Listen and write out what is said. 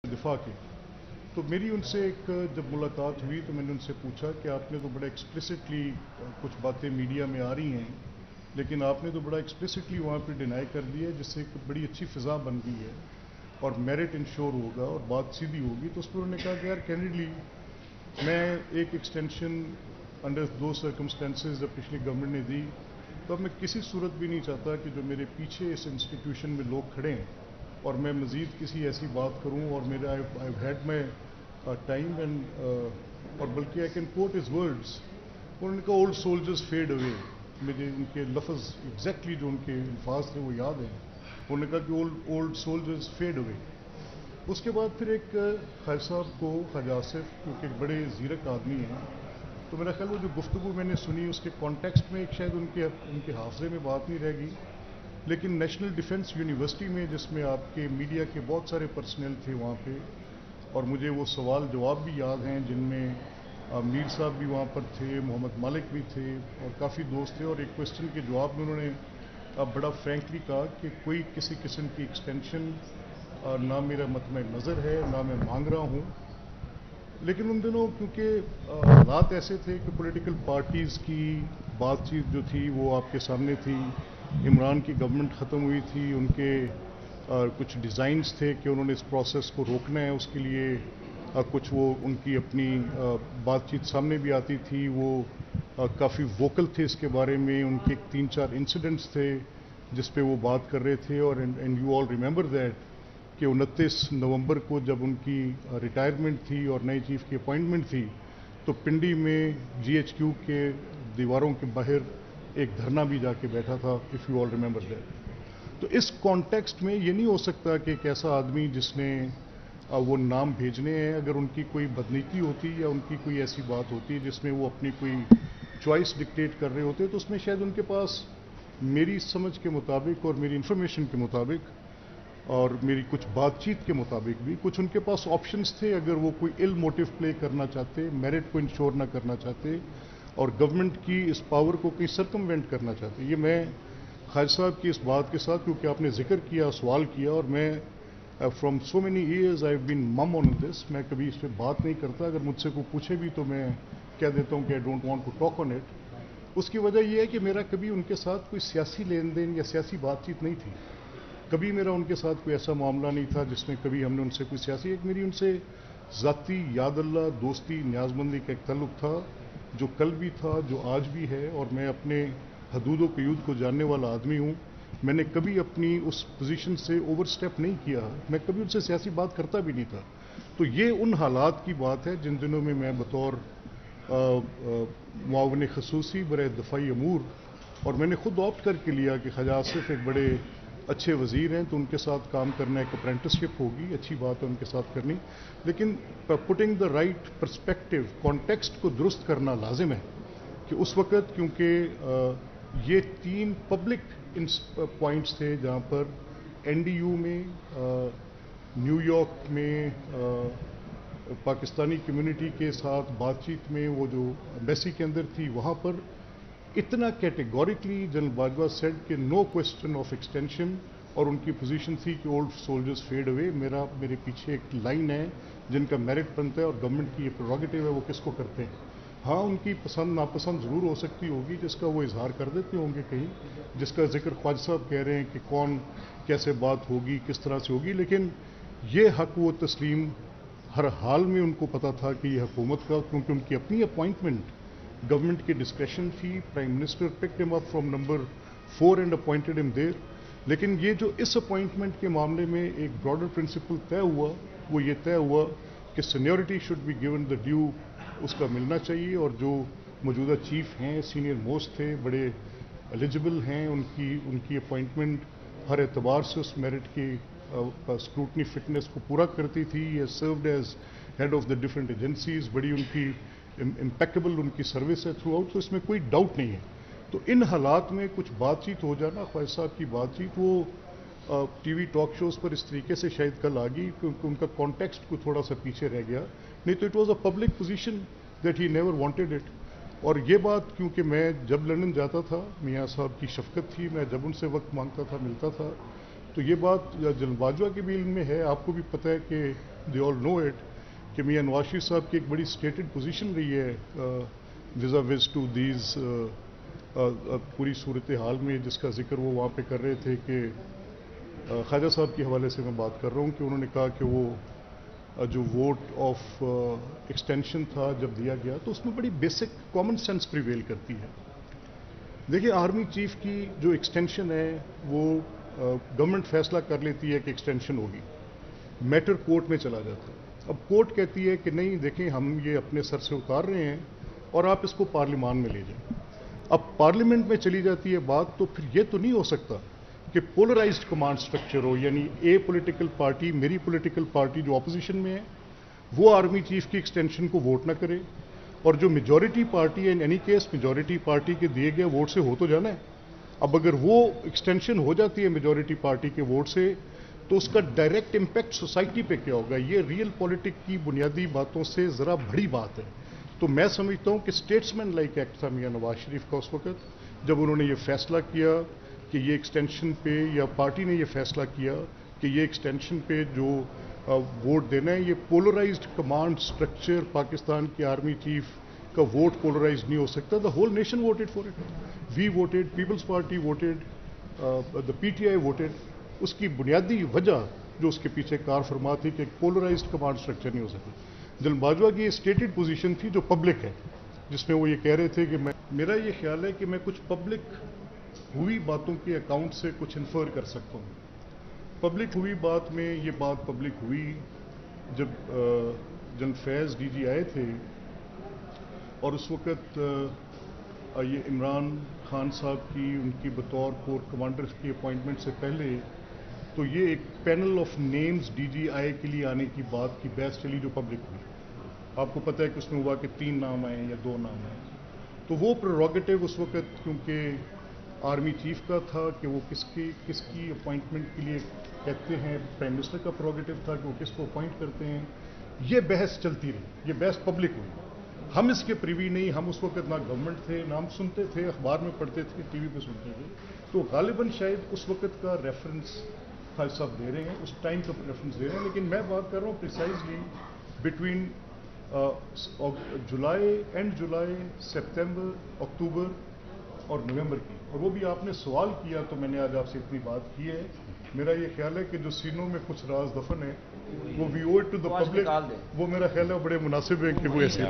दिफा के। तो मेरी उनसे एक जब मुलाकात हुई तो मैंने उनसे पूछा कि आपने तो बड़ा एक्सप्लिसिटली कुछ बातें मीडिया में आ रही हैं, लेकिन आपने तो बड़ा एक्सप्लिसिटली वहाँ पे डिनाई कर दिया, जिससे एक बड़ी अच्छी फ़िज़ा बन गई है और मेरिट इंश्योर होगा और बात सीधी होगी। तो उस पर उन्होंने कहा कि यार कैंडिडली मैं एक एक्सटेंशन अंडर दो सर्कमस्टेंसेस जब पिछली गवर्नमेंट ने दी, तो अब मैं किसी सूरत भी नहीं चाहता कि जो मेरे पीछे इस इंस्टीट्यूशन में लोग खड़े हैं और मैं मज़ीद किसी ऐसी बात करूं, और मेरा I had my time and और बल्कि I can quote his words. उन्होंने कहा ओल्ड सोल्जर्स फेड अवे। मुझे उनके लफ्ज़ एग्जैक्टली जो उनके अल्फाज थे वो याद हैं। उन्होंने कहा कि ओल्ड सोल्जर्स फेड अवे। उसके बाद फिर एक ख्वाजा साहब को, ख्वाजा आसिफ, क्योंकि एक बड़े ज़ीरक आदमी हैं, तो मेरा ख्याल वो जो गुफ्तगू मैंने सुनी उसके कॉन्टेक्स्ट में एक शायद उनके हाफजे में बात नहीं रह गई, लेकिन नेशनल डिफेंस यूनिवर्सिटी में जिसमें आपके मीडिया के बहुत सारे पर्सनल थे वहाँ पे, और मुझे वो सवाल जवाब भी याद हैं जिनमें मीर साहब भी वहाँ पर थे, मोहम्मद मालिक भी थे और काफ़ी दोस्त थे, और एक क्वेश्चन के जवाब में उन्होंने बड़ा फ्रैंकली कहा कि कोई किसी किस्म की एक्सटेंशन ना मेरा मतमे नज़र है, ना मैं मांग रहा हूँ। लेकिन उन दिनों क्योंकि हालात ऐसे थे कि पॉलिटिकल पार्टीज़ की बातचीत जो थी वो आपके सामने थी। इमरान की गवर्नमेंट ख़त्म हुई थी, उनके कुछ डिज़ाइंस थे कि उन्होंने इस प्रोसेस को रोकना है, उसके लिए कुछ वो उनकी अपनी बातचीत सामने भी आती थी। वो काफ़ी वोकल थे इसके बारे में। उनके 3-4 इंसिडेंट्स थे जिस पे वो बात कर रहे थे, और and you all remember that कि 29 नवंबर को जब उनकी रिटायरमेंट थी और नए चीफ की अपॉइंटमेंट थी, तो पिंडी में जीएचक्यू के दीवारों के बाहर एक धरना भी जाके बैठा था, if you all remember that. तो इस कॉन्टेक्स्ट में ये नहीं हो सकता कि एक ऐसा आदमी जिसने वो नाम भेजने हैं, अगर उनकी कोई बदनीति होती या उनकी कोई ऐसी बात होती जिसमें वो अपनी कोई चॉइस डिक्टेट कर रहे होते, तो उसमें शायद उनके पास मेरी समझ के मुताबिक और मेरी इन्फॉर्मेशन के मुताबिक और मेरी कुछ बातचीत के मुताबिक भी कुछ उनके पास ऑप्शंस थे। अगर वो कोई इल मोटिव प्ले करना चाहते, मेरिट को इंश्योर ना करना चाहते और गवर्नमेंट की इस पावर को कहीं सर्कमवेंट करना चाहते। ये मैं ख्वाजा साहब की इस बात के साथ, क्योंकि आपने जिक्र किया, सवाल किया, और मैं from so many years I have been mum on this, मैं कभी इस पर बात नहीं करता। अगर मुझसे कोई पूछे भी तो मैं कह देता हूँ कि I don't want to talk on it. उसकी वजह यह है कि मेरा कभी उनके साथ कोई सियासी लेन देन या सियासी बातचीत नहीं थी। कभी मेरा उनके साथ कोई ऐसा मामला नहीं था जिसमें कभी हमने उनसे कोई सियासी, एक मेरी उनसे ज़ाती याद अल्लाह दोस्ती न्याज़मंदी का एक तल्लुक़ था, जो कल भी था, जो आज भी है। और मैं अपने हदूद व क़यूद को जानने वाला आदमी हूँ। मैंने कभी अपनी उस पोजीशन से ओवरस्टेप नहीं किया, मैं कभी उनसे सियासी बात करता भी नहीं था। तो ये उन हालात की बात है जिन दिनों में मैं बतौर मुआवन खसूसी बरे दफ़ाई अमूर, और मैंने खुद ऑप्ट करके लिया कि ख्वाजा आसिफ एक बड़े अच्छे वज़ीर हैं, तो उनके साथ काम करना एक अप्रेंटिसशिप होगी, अच्छी बात है उनके साथ करनी। लेकिन putting the right perspective, context को दुरुस्त करना लाजिम है कि उस वक़्त, क्योंकि ये 3 पब्लिक पॉइंट्स थे जहाँ पर एनडीयू में, न्यूयॉर्क में पाकिस्तानी कम्युनिटी के साथ बातचीत में, वो जो एम्बेसी के अंदर थी, वहाँ पर इतना कैटेगोरिकली जनरल बाजवा सेड कि नो क्वेश्चन ऑफ एक्सटेंशन, और उनकी पोजीशन थी कि ओल्ड सोल्जर्स फेड अवे। मेरे पीछे एक लाइन है, जिनका मेरिट बनता है और गवर्नमेंट की ये प्रेरोगेटिव है, वो किसको करते हैं। हाँ, उनकी पसंद नापसंद ज़रूर हो सकती होगी, जिसका वो इजहार कर देते होंगे कहीं, जिसका जिक्र ख्वाजा साहब कह रहे हैं कि कौन कैसे बात होगी, किस तरह से होगी, लेकिन ये हक वो तस्लीम हर हाल में उनको पता था कि ये हुकूमत का, क्योंकि उनकी अपनी अपॉइंटमेंट गवर्नमेंट की डिस्क्रेशन थी। Prime minister picked him up from number 4 and appointed him there. लेकिन ये जो इस अपॉइंटमेंट के मामले में एक ब्रॉडर प्रिंसिपल तय हुआ, वो ये तय हुआ कि seniority should be given the due, उसका मिलना चाहिए। और जो मौजूदा चीफ हैं, सीनियर मोस्ट थे, बड़े एलिजिबल हैं, उनकी अपॉइंटमेंट हर एतबार से उस मेरिट की स्क्रूटनी फिटनेस को पूरा करती थी। ये served as head of the different agencies, बड़ी उनकी इम्पेक्टेबल उनकी सर्विस है थ्रू आउट, तो इसमें कोई डाउट नहीं है। तो इन हालात में कुछ बातचीत हो जाना, ख्वाजा साहब की बातचीत वो टीवी टॉक शोज़ पर इस तरीके से शायद कल आ गई क्योंकि उनका कॉन्टेक्स्ट को थोड़ा सा पीछे रह गया, नहीं तो it was a public position that he never wanted it. और ये बात, क्योंकि मैं जब लंदन जाता था, मियाँ साहब की शफकत थी, मैं जब उनसे वक्त मांगता था मिलता था, تو یہ بات جنرل باجوہ کے بھی علم میں ہے، آپ کو بھی پتہ ہے کہ دے آل نو اٹ کہ میاں نواز شریف صاحب کی ایک بڑی اسٹیٹڈ پوزیشن رہی ہے وزا وز ٹو دیز پوری صورتحال میں، جس کا ذکر وہ وہاں پہ کر رہے تھے کہ خواجہ صاحب کے حوالے سے میں بات کر رہا ہوں کہ انہوں نے کہا کہ وہ جو ووٹ آف ایکسٹینشن تھا جب دیا گیا تو اس میں بڑی بیسک کامن سینس پریویل کرتی ہے. دیکھیے آرمی چیف کی جو ایکسٹینشن ہے وہ گورنمنٹ فیصلہ کر لیتی ہے کہ ایکسٹینشن ہوگی، میٹر کورٹ میں چلا جاتا ہے. اب کورٹ کہتی ہے کہ نہیں دیکھیں ہم یہ اپنے سر سے اتار رہے ہیں اور آپ اس کو پارلیمان میں لے جائیں. اب پارلیمنٹ میں چلی جاتی ہے بات تو پھر یہ تو نہیں ہو سکتا کہ پولرائزڈ کمانڈ سٹرکچر ہو، یعنی اے پولیٹیکل پارٹی، میری پولیٹیکل پارٹی جو اپوزیشن میں ہے وہ آرمی چیف کی ایکسٹینشن کو ووٹ نہ کرے، اور جو میجورٹی پارٹی ہے in any case majority party کے دیے گئے ووٹ سے ہو تو جانا ہے. اب اگر وہ ایکسٹینشن ہو جاتی ہے میجورٹی پارٹی کے ووٹ سے تو اس کا ڈائریکٹ امپیکٹ سوسائٹی پہ کیا ہوگا؟ یہ ریئل پولیٹک کی بنیادی باتوں سے ذرا بڑی بات ہے. تو میں سمجھتا ہوں کہ اسٹیٹسمین لائک ایکٹ تھا میاں نواز شریف کا اس وقت جب انہوں نے یہ فیصلہ کیا کہ یہ ایکسٹینشن پہ، یا پارٹی نے یہ فیصلہ کیا کہ یہ ایکسٹینشن پہ جو ووٹ دینا ہے، یہ پولرائزڈ کمانڈ سٹرکچر پاکستان کی آرمی چیف کا ووٹ پولرائزڈ نہیں ہو سکتا. The whole nation voted for it, we voted, peoples party voted, the P T I voted. اس کی بنیادی وجہ جو اس کے پیچھے کار فرما تھی کہ ایک پولرائزڈ کمانڈ سٹرکچر نہیں ہو سکتا. جنرل باجوہ کی یہ اسٹیٹڈ پوزیشن تھی جو پبلک ہے، جس میں وہ یہ کہہ رہے تھے کہ میرا یہ خیال ہے کہ میں کچھ پبلک ہوئی باتوں کے اکاؤنٹ سے کچھ انفر کر سکتا ہوں. پبلک ہوئی بات میں یہ بات پبلک ہوئی جب جنرل فیض ڈی جی آئے تھے، اور اس وقت یہ عمران خان صاحب کی ان کی بطور کور کمانڈر کی اپوائنٹمنٹ سے پہلے تو یہ ایک panel of names D G I کے لیے آنے کی بات کی بحث چلی جو پبلک ہوئی. آپ کو پتہ ہے کہ اس میں ہوا کہ 3 نام آئے یا 2 نام آئے. تو وہ پریروگیٹو اس وقت کیونکہ آرمی چیف کا تھا کہ وہ کس کی اپوائنٹمنٹ کے لیے کہتے ہیں، پرائم منسٹر کا پریروگیٹو تھا کہ وہ کس کو اپوائنٹ کرتے ہیں. یہ بحث چلتی رہی، یہ بحث پبلک ہوئی. ہم اس کے پریوی نہیں، ہم اس وقت نہ گورنمنٹ تھے، نہ ہم سنتے تھے، اخبار میں پڑھتے تھے، ٹی وی پہ سنتے تھے. تو غالباً شاید اس وقت کا ریفرنس خواجہ صاحب دے رہے ہیں، اس ٹائم کا ریفرنس دے رہے ہیں. لیکن میں بات کر رہا ہوں پریسائزلی بٹوین جولائی، اینڈ جولائی، سپتمبر، اکتوبر اور نومبر کی. اور وہ بھی آپ نے سوال کیا تو میں نے آج آپ سے اتنی بات کی ہے. میرا یہ خیال ہے کہ جو سینوں میں کچھ راز دفن ہے وہ وی او اٹ ٹو دا پبلک، وہ میرا خیال ہے بڑے مناسب ہے کہ وہ ایسے.